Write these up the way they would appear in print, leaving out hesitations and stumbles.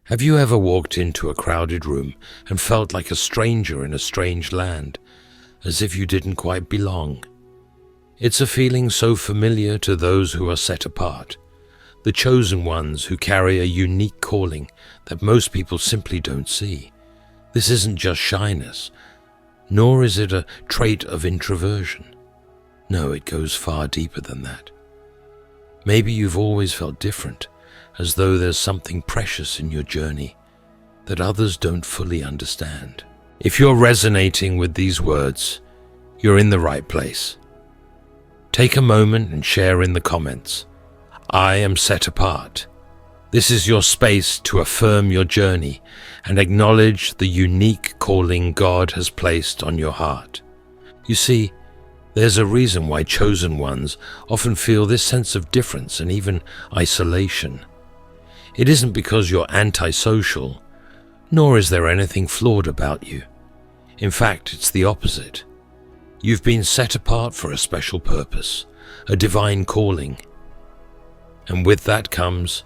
Have you ever walked into a crowded room and felt like a stranger in a strange land, as if you didn't quite belong? It's a feeling so familiar to those who are set apart, the chosen ones who carry a unique calling that most people simply don't see. This isn't just shyness, nor is it a trait of introversion. No, it goes far deeper than that. Maybe you've always felt different, as though there's something precious in your journey that others don't fully understand. If you're resonating with these words, you're in the right place. Take a moment and share in the comments. I am set apart. This is your space to affirm your journey and acknowledge the unique calling God has placed on your heart. You see, there's a reason why chosen ones often feel this sense of difference and even isolation. It isn't because you're antisocial, nor is there anything flawed about you. In fact, it's the opposite. You've been set apart for a special purpose, a divine calling. And with that comes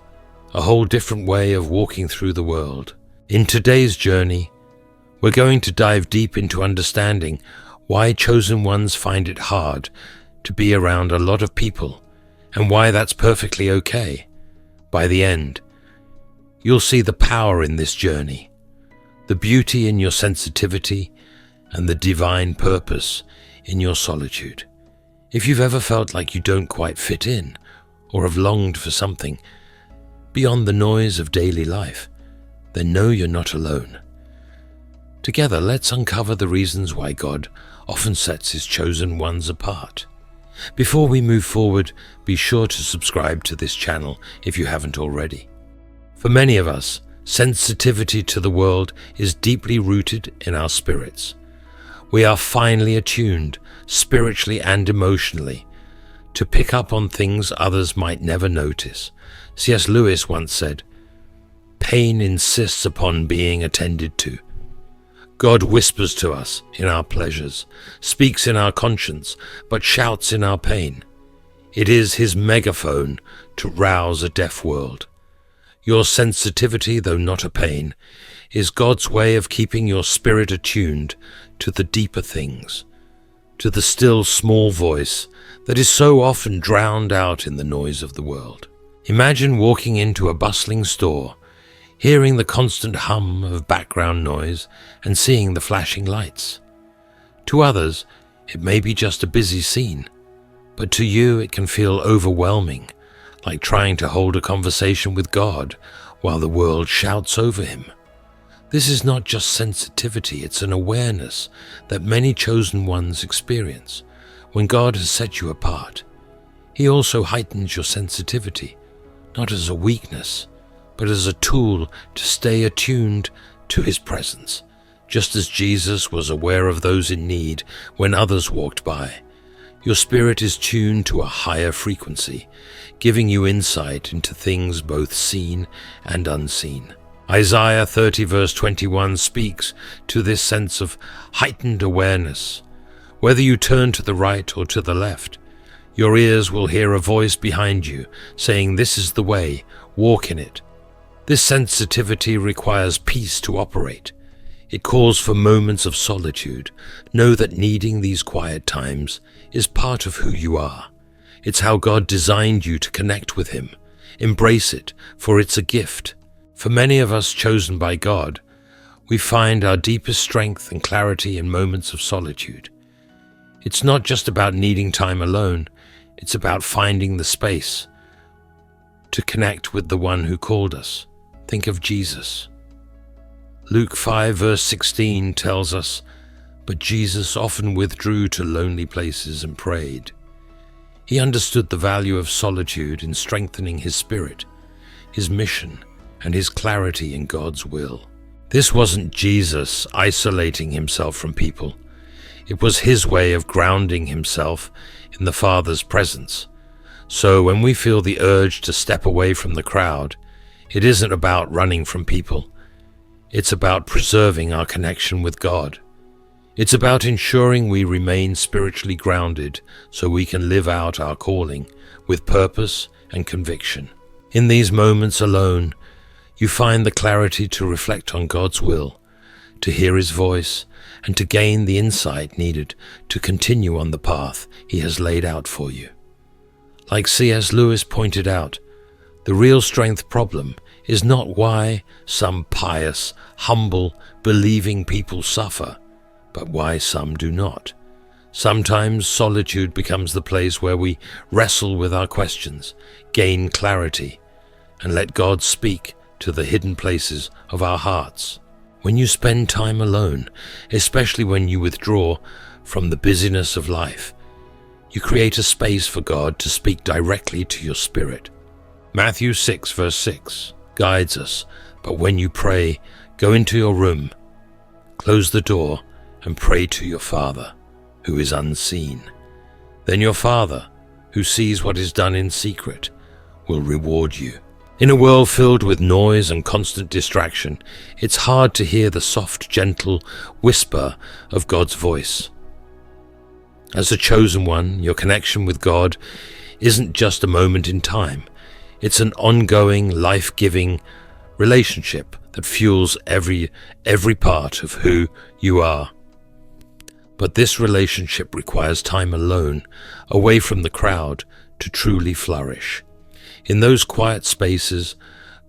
a whole different way of walking through the world. In today's journey, we're going to dive deep into understanding why chosen ones find it hard to be around a lot of people, and why that's perfectly okay. By the end, you'll see the power in this journey, the beauty in your sensitivity, and the divine purpose in your solitude. If you've ever felt like you don't quite fit in, or have longed for something beyond the noise of daily life, then know you're not alone. Together, let's uncover the reasons why God often sets His chosen ones apart. Before we move forward, be sure to subscribe to this channel if you haven't already. For many of us, sensitivity to the world is deeply rooted in our spirits. We are finely attuned, spiritually and emotionally, to pick up on things others might never notice. C.S. Lewis once said, "Pain insists upon being attended to. God whispers to us in our pleasures, speaks in our conscience, but shouts in our pain. It is His megaphone to rouse a deaf world. Your sensitivity, though not a pain, is God's way of keeping your spirit attuned to the deeper things, to the still small voice that is so often drowned out in the noise of the world." Imagine walking into a bustling store, hearing the constant hum of background noise and seeing the flashing lights. To others, it may be just a busy scene, but to you it can feel overwhelming, like trying to hold a conversation with God while the world shouts over Him. This is not just sensitivity, it's an awareness that many chosen ones experience. When God has set you apart, He also heightens your sensitivity, not as a weakness, but as a tool to stay attuned to His presence, just as Jesus was aware of those in need when others walked by. Your spirit is tuned to a higher frequency, giving you insight into things both seen and unseen. Isaiah 30 verse 21 speaks to this sense of heightened awareness. Whether you turn to the right or to the left, your ears will hear a voice behind you saying, "This is the way, walk in it." This sensitivity requires peace to operate. It calls for moments of solitude. Know that needing these quiet times is part of who you are. It's how God designed you to connect with Him. Embrace it, for it's a gift. For many of us chosen by God, we find our deepest strength and clarity in moments of solitude. It's not just about needing time alone, it's about finding the space to connect with the one who called us. Think of Jesus. Luke 5 verse 16 tells us, "But Jesus often withdrew to lonely places and prayed." He understood the value of solitude in strengthening his spirit, his mission, and his clarity in God's will. This wasn't Jesus isolating himself from people. It was his way of grounding himself in the Father's presence. So when we feel the urge to step away from the crowd, it isn't about running from people. It's about preserving our connection with God. It's about ensuring we remain spiritually grounded so we can live out our calling with purpose and conviction. In these moments alone, You find the clarity to reflect on God's will, to hear His voice, and to gain the insight needed to continue on the path He has laid out for you. Like C.S. Lewis pointed out, the real strength problem is not why some pious, humble, believing people suffer, but why some do not. Sometimes solitude becomes the place where we wrestle with our questions, gain clarity, and let God speak to the hidden places of our hearts. When you spend time alone, especially when you withdraw from the busyness of life, you create a space for God to speak directly to your spirit. Matthew 6 verse 6 guides us, but when you pray, go into your room, close the door, and pray to your Father, who is unseen. Then your Father, who sees what is done in secret, will reward you. In a world filled with noise and constant distraction, it's hard to hear the soft, gentle whisper of God's voice. As a chosen one, your connection with God isn't just a moment in time. It's an ongoing, life-giving relationship that fuels every part of who you are. But this relationship requires time alone, away from the crowd, to truly flourish. In those quiet spaces,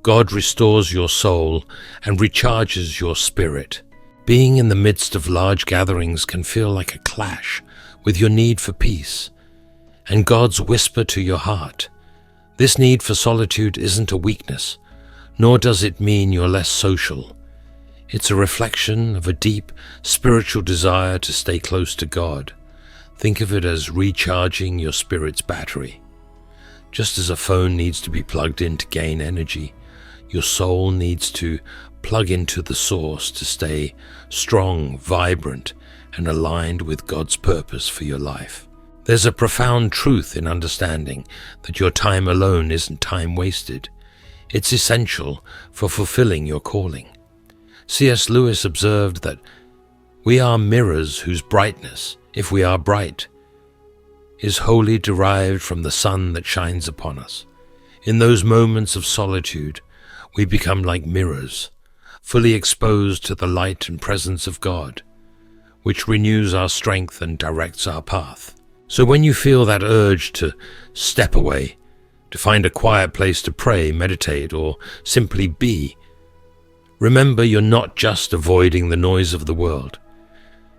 God restores your soul and recharges your spirit. Being in the midst of large gatherings can feel like a clash with your need for peace and God's whisper to your heart. This need for solitude isn't a weakness, nor does it mean you're less social. It's a reflection of a deep spiritual desire to stay close to God. Think of it as recharging your spirit's battery. Just as a phone needs to be plugged in to gain energy, your soul needs to plug into the source to stay strong, vibrant, and aligned with God's purpose for your life. There's a profound truth in understanding that your time alone isn't time wasted. It's essential for fulfilling your calling. C.S. Lewis observed that we are mirrors whose brightness, if we are bright, is wholly derived from the sun that shines upon us. In those moments of solitude, we become like mirrors, fully exposed to the light and presence of God, which renews our strength and directs our path. So when you feel that urge to step away, to find a quiet place to pray, meditate, or simply be, remember you're not just avoiding the noise of the world.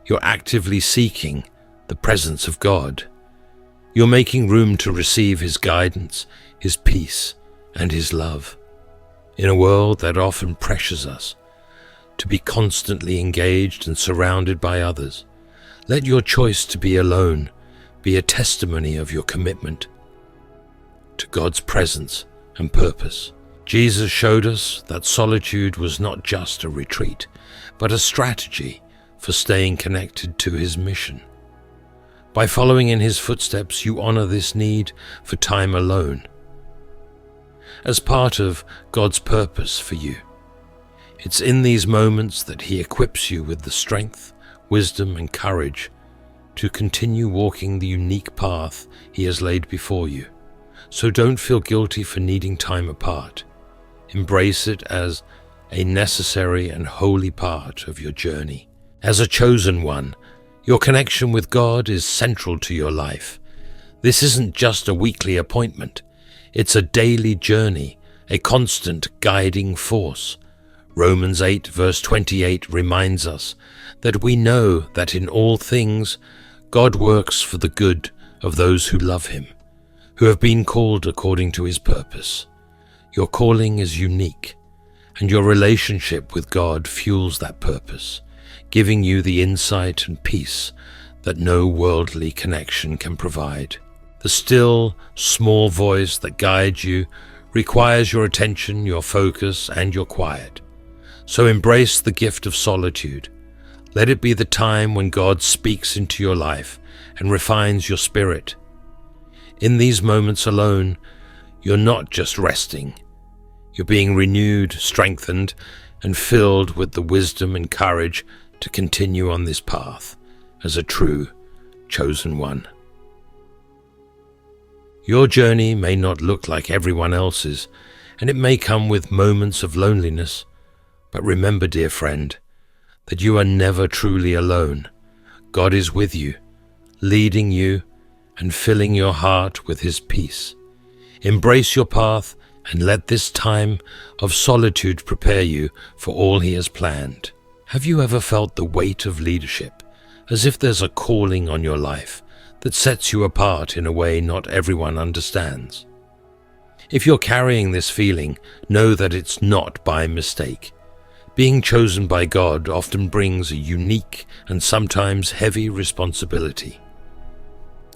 You're actively seeking the presence of God. You're making room to receive His guidance, His peace, and His love. In a world that often pressures us to be constantly engaged and surrounded by others, let your choice to be alone be a testimony of your commitment to God's presence and purpose. Jesus showed us that solitude was not just a retreat, but a strategy for staying connected to His mission. By following in His footsteps, you honor this need for time alone as part of God's purpose for you. It's in these moments that He equips you with the strength, wisdom, and courage to continue walking the unique path He has laid before you. So don't feel guilty for needing time apart. Embrace it as a necessary and holy part of your journey. As a chosen one, your connection with God is central to your life. This isn't just a weekly appointment. It's a daily journey, a constant guiding force. Romans 8 verse 28 reminds us that we know that in all things God works for the good of those who love Him, who have been called according to His purpose. Your calling is unique, and your relationship with God fuels that purpose, giving you the insight and peace that no worldly connection can provide. The still, small voice that guides you requires your attention, your focus, and your quiet. So embrace the gift of solitude. Let it be the time when God speaks into your life and refines your spirit. In these moments alone, you're not just resting. You're being renewed, strengthened, and filled with the wisdom and courage to continue on this path as a true chosen one. Your journey may not look like everyone else's, and it may come with moments of loneliness. But remember, dear friend, that you are never truly alone. God is with you, leading you and filling your heart with His peace. Embrace your path and let this time of solitude prepare you for all He has planned. Have you ever felt the weight of leadership, as if there's a calling on your life that sets you apart in a way not everyone understands? If you're carrying this feeling, know that it's not by mistake. Being chosen by God often brings a unique and sometimes heavy responsibility.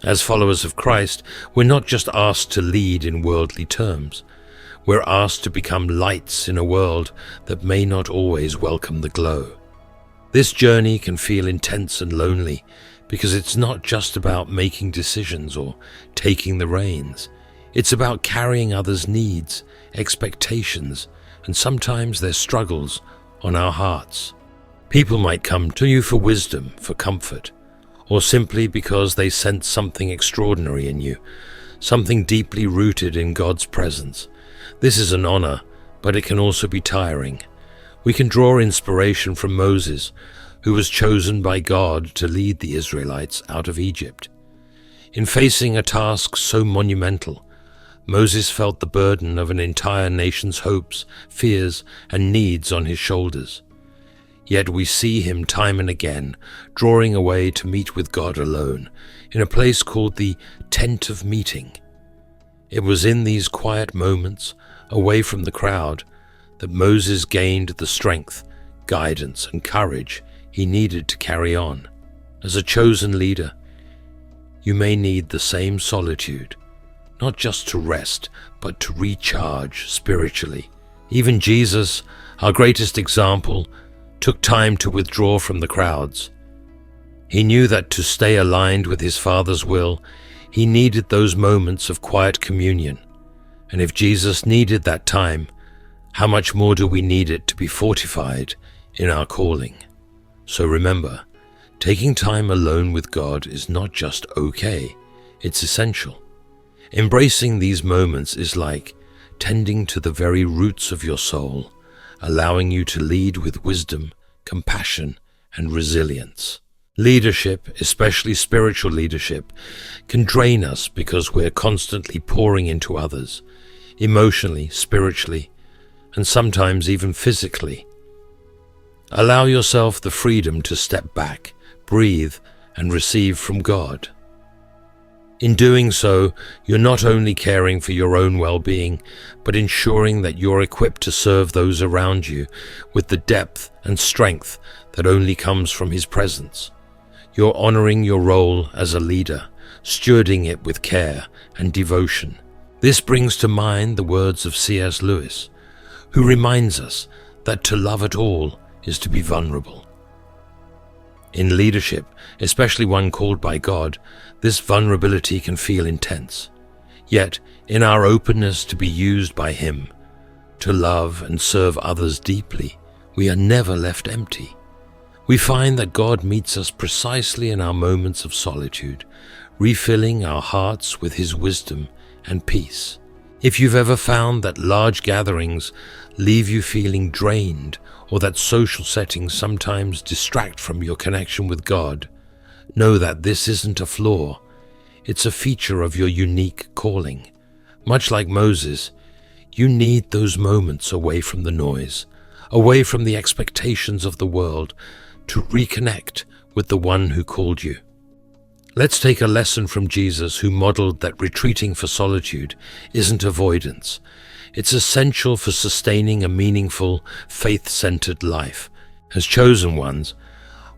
As followers of Christ, we're not just asked to lead in worldly terms. We're asked to become lights in a world that may not always welcome the glow. This journey can feel intense and lonely because it's not just about making decisions or taking the reins. It's about carrying others' needs, expectations, and sometimes their struggles on our hearts. People might come to you for wisdom, for comfort, or simply because they sense something extraordinary in you, something deeply rooted in God's presence. This is an honor, but it can also be tiring. We can draw inspiration from Moses, who was chosen by God to lead the Israelites out of Egypt. In facing a task so monumental, Moses felt the burden of an entire nation's hopes, fears, and needs on his shoulders. Yet we see him time and again drawing away to meet with God alone, in a place called the Tent of Meeting. It was in these quiet moments, away from the crowd, that Moses gained the strength, guidance, and courage he needed to carry on. As a chosen leader, you may need the same solitude, not just to rest, but to recharge spiritually. Even Jesus, our greatest example, took time to withdraw from the crowds. He knew that to stay aligned with his Father's will, he needed those moments of quiet communion. And if Jesus needed that time, how much more do we need it to be fortified in our calling? So remember, taking time alone with God is not just okay, it's essential. Embracing these moments is like tending to the very roots of your soul, allowing you to lead with wisdom, compassion, and resilience. Leadership, especially spiritual leadership, can drain us because we're constantly pouring into others, emotionally, spiritually, and sometimes even physically. Allow yourself the freedom to step back, breathe, and receive from God. In doing so, you're not only caring for your own well-being, but ensuring that you're equipped to serve those around you with the depth and strength that only comes from His presence. You're honoring your role as a leader, stewarding it with care and devotion. This brings to mind the words of C.S. Lewis, who reminds us that to love at all is to be vulnerable. In leadership, especially one called by God, this vulnerability can feel intense. Yet, in our openness to be used by Him, to love and serve others deeply, we are never left empty. We find that God meets us precisely in our moments of solitude, refilling our hearts with His wisdom and peace. If you've ever found that large gatherings leave you feeling drained, or that social settings sometimes distract from your connection with God, know that this isn't a flaw. It's a feature of your unique calling. Much like Moses, you need those moments away from the noise, away from the expectations of the world, to reconnect with the one who called you. Let's take a lesson from Jesus, who modeled that retreating for solitude isn't avoidance. It's essential for sustaining a meaningful, faith-centered life. As chosen ones,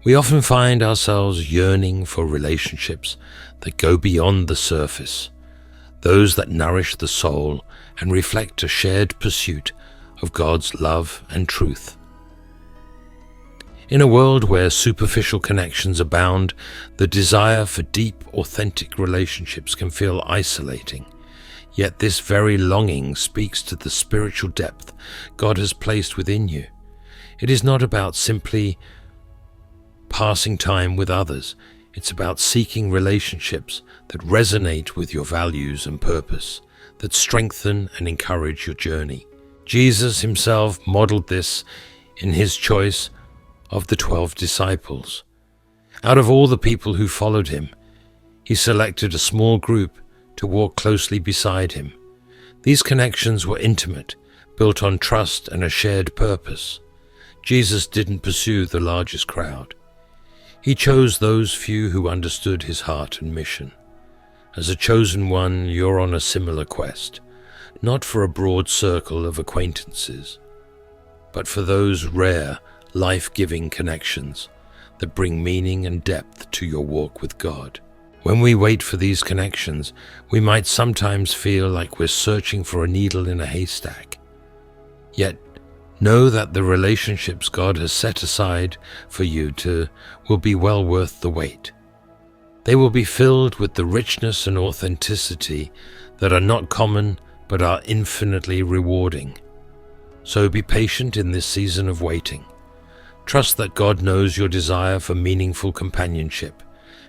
we often find ourselves yearning for relationships that go beyond the surface, those that nourish the soul and reflect a shared pursuit of God's love and truth. In a world where superficial connections abound, the desire for deep, authentic relationships can feel isolating. Yet this very longing speaks to the spiritual depth God has placed within you. It is not about simply passing time with others. It's about seeking relationships that resonate with your values and purpose, that strengthen and encourage your journey. Jesus himself modeled this in his choice of the 12 disciples. Out of all the people who followed him, he selected a small group to walk closely beside him. These connections were intimate, built on trust and a shared purpose. Jesus didn't pursue the largest crowd. He chose those few who understood his heart and mission. As a chosen one, you're on a similar quest, not for a broad circle of acquaintances, but for those rare, life-giving connections that bring meaning and depth to your walk with God. When we wait for these connections, we might sometimes feel like we're searching for a needle in a haystack. Yet, know that the relationships God has set aside for you will be well worth the wait. They will be filled with the richness and authenticity that are not common but are infinitely rewarding. So be patient in this season of waiting. Trust that God knows your desire for meaningful companionship,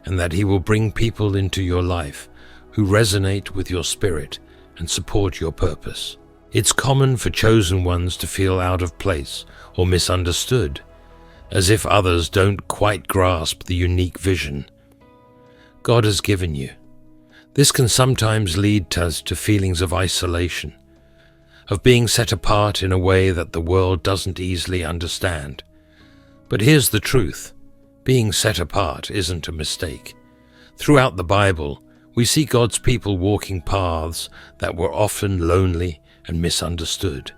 and that He will bring people into your life who resonate with your spirit and support your purpose. It's common for chosen ones to feel out of place or misunderstood, as if others don't quite grasp the unique vision God has given you. This can sometimes lead us to feelings of isolation, of being set apart in a way that the world doesn't easily understand. But here's the truth. Being set apart isn't a mistake. Throughout the Bible, we see God's people walking paths that were often lonely and misunderstood.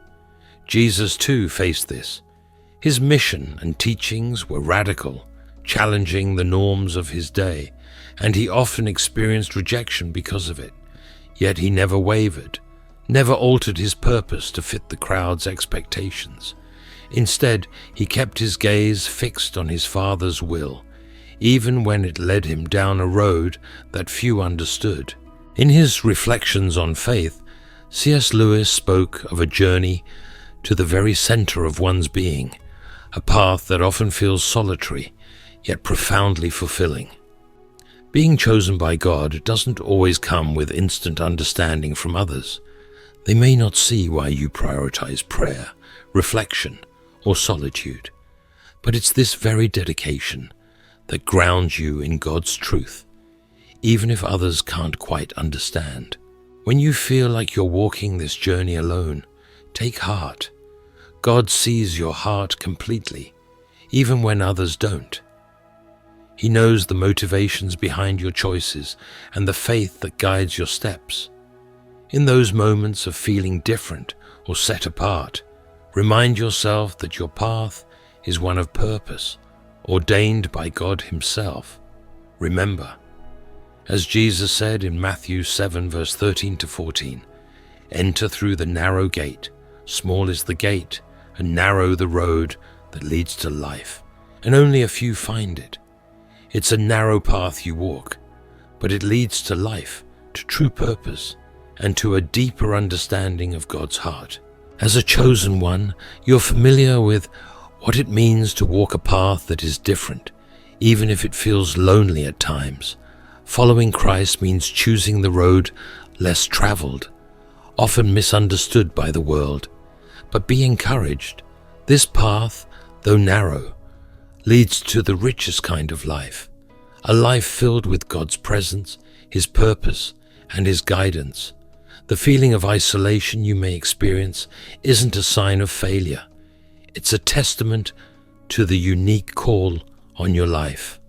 Jesus too faced this. His mission and teachings were radical, challenging the norms of his day, and he often experienced rejection because of it. Yet he never wavered, never altered his purpose to fit the crowd's expectations. Instead, he kept his gaze fixed on his Father's will, even when it led him down a road that few understood. In his Reflections on Faith, C.S. Lewis spoke of a journey to the very center of one's being, a path that often feels solitary, yet profoundly fulfilling. Being chosen by God doesn't always come with instant understanding from others. They may not see why you prioritize prayer, reflection, or solitude, but it's this very dedication that grounds you in God's truth, even if others can't quite understand. When you feel like you're walking this journey alone, take heart. God sees your heart completely, even when others don't. He knows the motivations behind your choices and the faith that guides your steps. In those moments of feeling different or set apart, remind yourself that your path is one of purpose, ordained by God Himself. Remember, as Jesus said in Matthew 7 verse 13 to 14, "Enter through the narrow gate. Small is the gate, and narrow the road that leads to life, and only a few find it. It's a narrow path you walk, but it leads to life, to true purpose, and to a deeper understanding of God's heart." As a chosen one, you're familiar with what it means to walk a path that is different, even if it feels lonely at times. Following Christ means choosing the road less traveled, often misunderstood by the world. But be encouraged. This path, though narrow, leads to the richest kind of life, a life filled with God's presence, His purpose, and His guidance. The feeling of isolation you may experience isn't a sign of failure. It's a testament to the unique call on your life.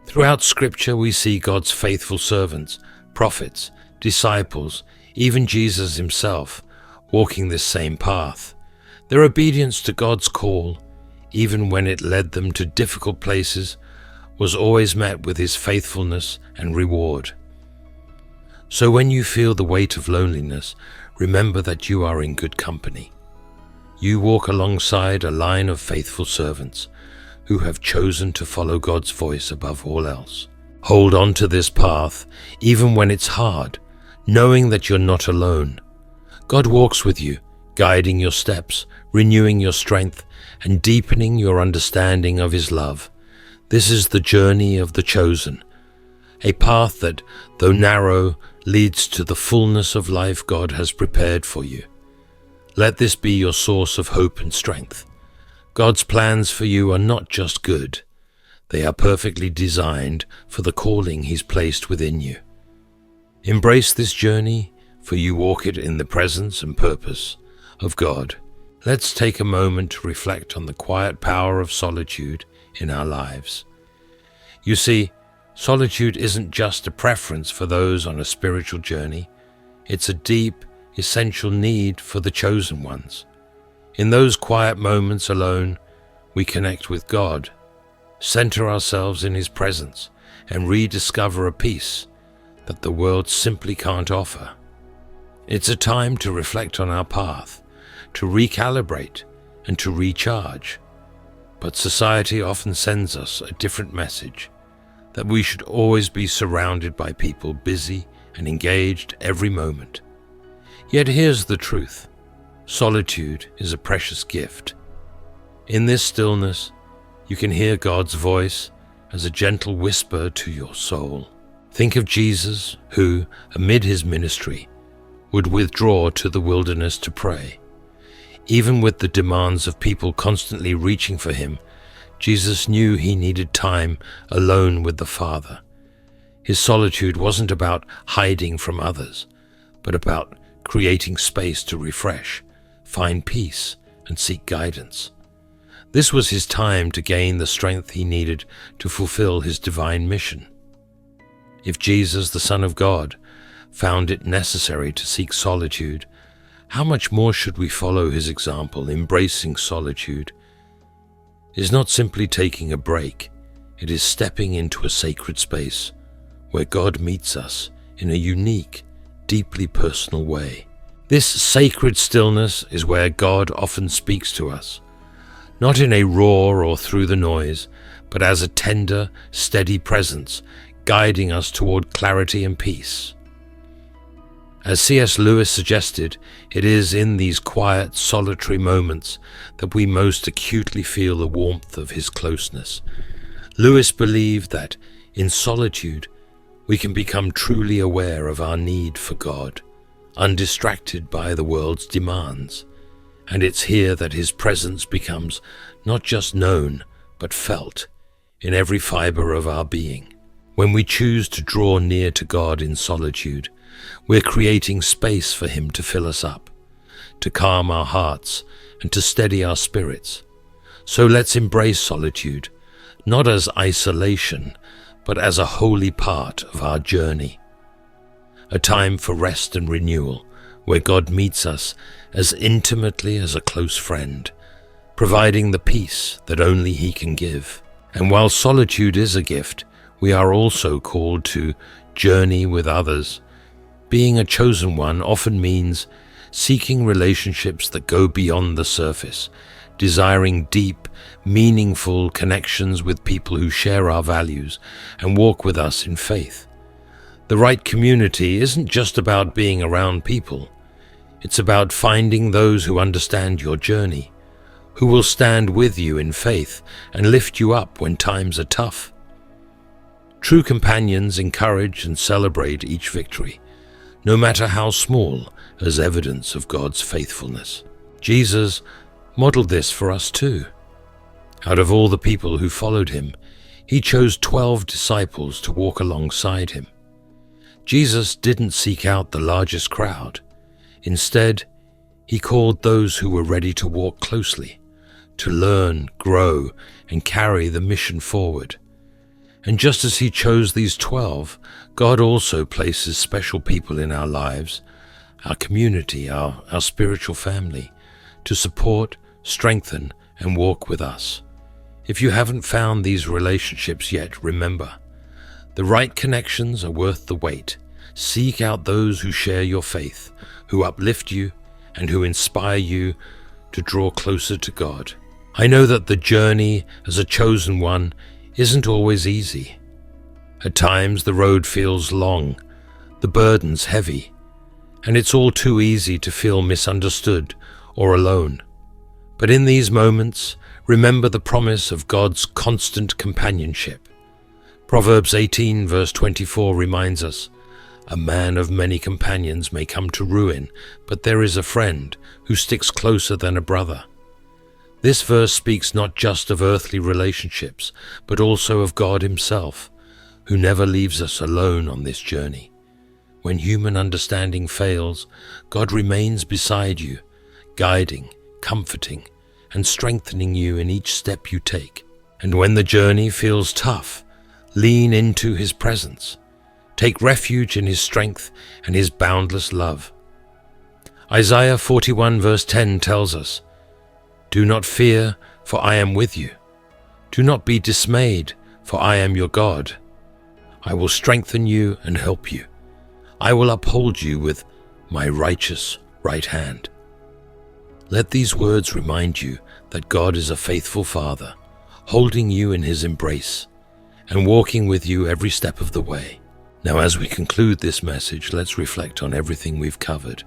Throughout Scripture, we see God's faithful servants, prophets, disciples, even Jesus Himself, walking this same path. Their obedience to God's call, even when it led them to difficult places, was always met with His faithfulness and reward. So when you feel the weight of loneliness, remember that you are in good company. You walk alongside a line of faithful servants who have chosen to follow God's voice above all else. Hold on to this path, even when it's hard, knowing that you're not alone. God walks with you, guiding your steps, renewing your strength, and deepening your understanding of His love. This is the journey of the chosen, a path that, though narrow, leads to the fullness of life God has prepared for you. Let this be your source of hope and strength. God's plans for you are not just good. They are perfectly designed for the calling He's placed within you. Embrace this journey, for you walk it in the presence and purpose of God. Let's take a moment to reflect on the quiet power of solitude in our lives. You see, solitude isn't just a preference for those on a spiritual journey. It's a deep, essential need for the chosen ones. In those quiet moments alone, we connect with God, center ourselves in His presence, and rediscover a peace that the world simply can't offer. It's a time to reflect on our path, to recalibrate, and to recharge. But society often sends us a different message, that we should always be surrounded by people busy and engaged every moment. Yet here's the truth. Solitude is a precious gift. In this stillness, you can hear God's voice as a gentle whisper to your soul. Think of Jesus, who, amid His ministry, would withdraw to the wilderness to pray. Even with the demands of people constantly reaching for Him, Jesus knew He needed time alone with the Father. His solitude wasn't about hiding from others, but about creating space to refresh, find peace, and seek guidance. This was His time to gain the strength He needed to fulfill His divine mission. If Jesus, the Son of God, found it necessary to seek solitude, how much more should we follow His example? Embracing solitude is not simply taking a break, it is stepping into a sacred space where God meets us in a unique, deeply personal way. This sacred stillness is where God often speaks to us, not in a roar or through the noise, but as a tender, steady presence, guiding us toward clarity and peace. As C.S. Lewis suggested, it is in these quiet, solitary moments that we most acutely feel the warmth of His closeness. Lewis believed that, in solitude, we can become truly aware of our need for God, undistracted by the world's demands. And it's here that His presence becomes not just known, but felt in every fiber of our being. When we choose to draw near to God in solitude, we're creating space for Him to fill us up, to calm our hearts, and to steady our spirits. So let's embrace solitude, not as isolation, but as a holy part of our journey. A time for rest and renewal, where God meets us as intimately as a close friend, providing the peace that only He can give. And while solitude is a gift, we are also called to journey with others. Being a chosen one often means seeking relationships that go beyond the surface, desiring deep, meaningful connections with people who share our values and walk with us in faith. The right community isn't just about being around people. It's about finding those who understand your journey, who will stand with you in faith and lift you up when times are tough. True companions encourage and celebrate each victory, no matter how small, as evidence of God's faithfulness. Jesus modeled this for us too. Out of all the people who followed Him, He chose 12 disciples to walk alongside Him. Jesus didn't seek out the largest crowd. Instead, He called those who were ready to walk closely, to learn, grow, and carry the mission forward. And just as He chose these 12, God also places special people in our lives, our community, our spiritual family, to support, strengthen, and walk with us. If you haven't found these relationships yet, remember, the right connections are worth the wait. Seek out those who share your faith, who uplift you, and who inspire you to draw closer to God. I know that the journey as a chosen one isn't always easy. At times the road feels long, the burden's heavy, and it's all too easy to feel misunderstood or alone. But in these moments, remember the promise of God's constant companionship. Proverbs 18 verse 24 reminds us, A man of many companions may come to ruin, but there is a friend who sticks closer than a brother. This verse speaks not just of earthly relationships, but also of God himself, who never leaves us alone on this journey. When human understanding fails, God remains beside you, guiding, comforting, and strengthening you in each step you take. And when the journey feels tough, lean into his presence. Take refuge in his strength and his boundless love. Isaiah 41 verse 10 tells us, "Do not fear, for I am with you. Do not be dismayed, for I am your God. I will strengthen you and help you. I will uphold you with my righteous right hand." Let these words remind you that God is a faithful Father, holding you in his embrace and walking with you every step of the way. Now, as we conclude this message, let's reflect on everything we've covered.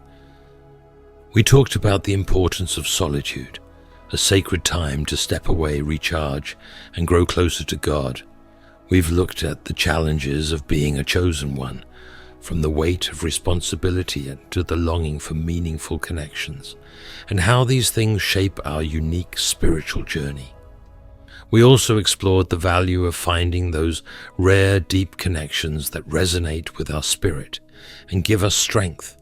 We talked about the importance of solitude, a sacred time to step away, recharge, and grow closer to God. We've looked at the challenges of being a chosen one, from the weight of responsibility to the longing for meaningful connections, and how these things shape our unique spiritual journey. We also explored the value of finding those rare, deep connections that resonate with our spirit and give us strength,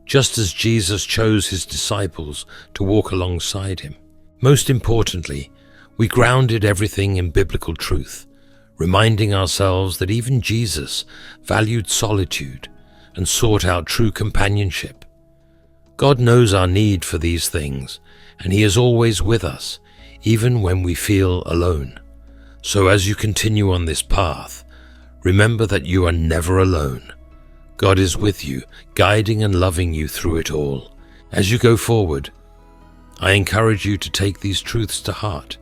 just as Jesus chose his disciples to walk alongside him. Most importantly, we grounded everything in biblical truth, reminding ourselves that even Jesus valued solitude and sought out true companionship. God knows our need for these things, and he is always with us, even when we feel alone. So as you continue on this path, remember that you are never alone. God is with you, guiding and loving you through it all. As you go forward, I encourage you to take these truths to heart.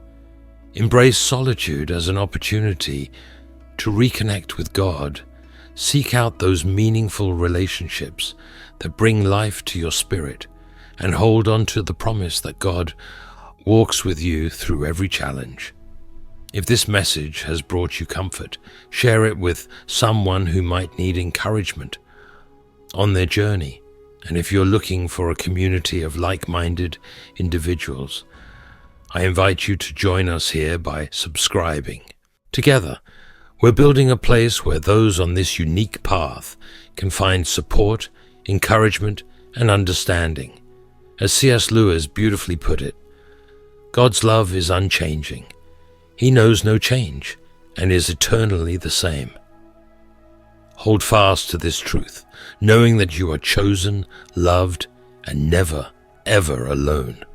Embrace solitude as an opportunity to reconnect with God. Seek out those meaningful relationships that bring life to your spirit, and hold on to the promise that God walks with you through every challenge. If this message has brought you comfort, share it with someone who might need encouragement on their journey. And if you're looking for a community of like-minded individuals, I invite you to join us here by subscribing. Together, we're building a place where those on this unique path can find support, encouragement, and understanding. As C.S. Lewis beautifully put it, God's love is unchanging. He knows no change and is eternally the same. Hold fast to this truth, knowing that you are chosen, loved, and never, ever alone.